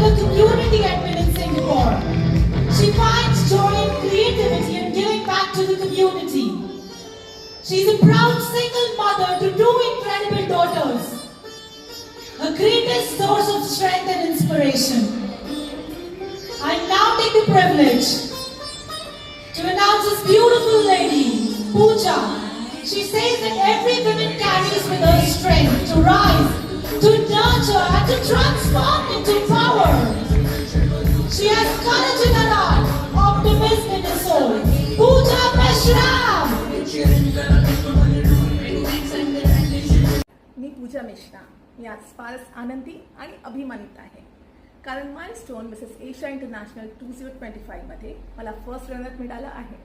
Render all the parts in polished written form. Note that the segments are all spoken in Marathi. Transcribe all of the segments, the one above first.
with a community admin in Singapore. She finds joy in creativity and giving back to the community. She's a proud single mother to two incredible daughters. Her greatest source of strength and inspiration. I now take the privilege to announce this beautiful lady, Pooja. She says that every woman carries with her strength to rise, to nurture and to transform into power. She has courage in her heart, optimism in her soul. Pooja Meshram! मी पूजा मिश्रा याच फारच आनंदी आणि अभिमानित आहे कारण माइलस्टोन मिसेस एशिया इंटरनॅशनल 2025 मध्ये मला फर्स्ट रनर मिळालं आहे.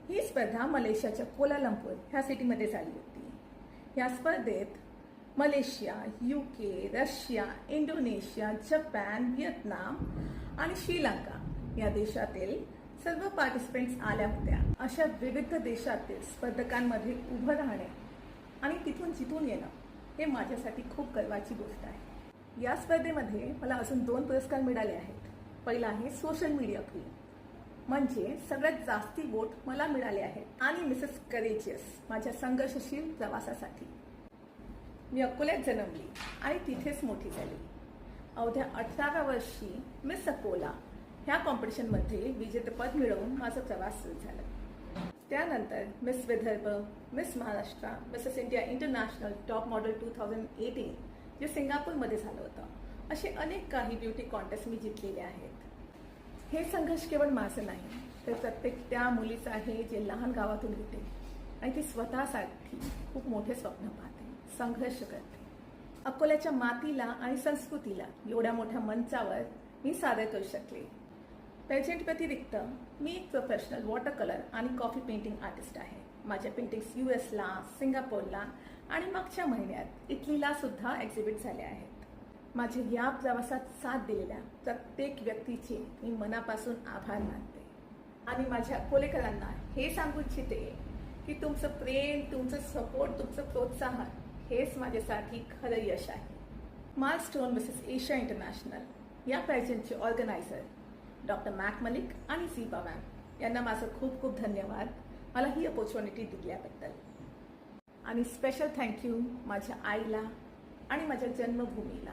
ही स्पर्धा मलेशियाच्या कोलालंपूर ह्या सिटीमध्ये झाली होती. या स्पर्धेत Malaysia, UK, Russia, Indonesia, Japan, Vietnam आणि श्रीलंका या देशातील सर्व पार्टिसिपेंट्स आल्या होत्या. अशा विविध देशातील स्पर्धकांमध्ये उभं राहणे आणि तिथून जितून येणं हे माझ्यासाठी खूप गर्वाची गोष्ट आहे. या स्पर्धेमध्ये मला अजून 2 पुरस्कार मिळाले आहेत. पहिला आहे सोशल मीडिया क्वीन, म्हणजे सगळ्यात जास्ती वोट मला मिळाले आहेत, आणि मिसेस करेजियस माझ्या संघर्षशील प्रवासासाठी. मी अकोल्यात जन्मली आणि तिथेच मोठी झाली. अवघ्या 18व्या वर्षी मिस अकोला ह्या कॉम्पिटिशनमध्ये विजेतेपद मिळवून माझा प्रवास सुरू झाला. त्यानंतर miss Vidarbha, miss Maharashtra, Mrs India international top model 2018 जे सिंगापूरमध्ये झालं होतं, असे अनेक काही ब्युटी कॉन्टेस्ट मी जिंकलेले आहेत. हे संघर्ष केवळ माझं नाही तर प्रत्येक त्या मुलीचं आहे जे लहान गावातून येते आणि ती स्वतःसाठी खूप मोठे स्वप्न पाहते, संघर्ष करते. अकोल्याच्या मातीला आणि संस्कृतीला एवढ्या मोठ्या मंचावर मी सादर करू शकले. पेजेंट व्यतिरिक्त मी एक प्रोफेशनल वॉटर कलर आणि कॉफी पेंटिंग आर्टिस्ट आहे. माझ्या पेंटिंग्स US ला, सिंगापूरला आणि मागच्या महिन्यात इटलीला सुद्धा एक्झिबिट झाल्या आहेत. माझ्या या प्रवासात साथ दिलेल्या प्रत्येक व्यक्तीचे मी मनापासून आभार मानते आणि माझ्या अकोलेकरांना हे सांगू इच्छिते की तुमचं प्रेम, तुमचं सपोर्ट, तुमचं प्रोत्साहन हेच माझ्यासाठी खरं यश आहे. माइलस्टोन मिसेस एशिया इंटरनॅशनल या पॅजेंटचे ऑर्गनायझर डॉक्टर मॅक मलिक आणि झीबा मॅम यांना माझं खूप खूप धन्यवाद मला ही अपॉर्च्युनिटी दिल्याबद्दल. आणि स्पेशल थँक्यू माझ्या आईला आणि माझ्या जन्मभूमीला.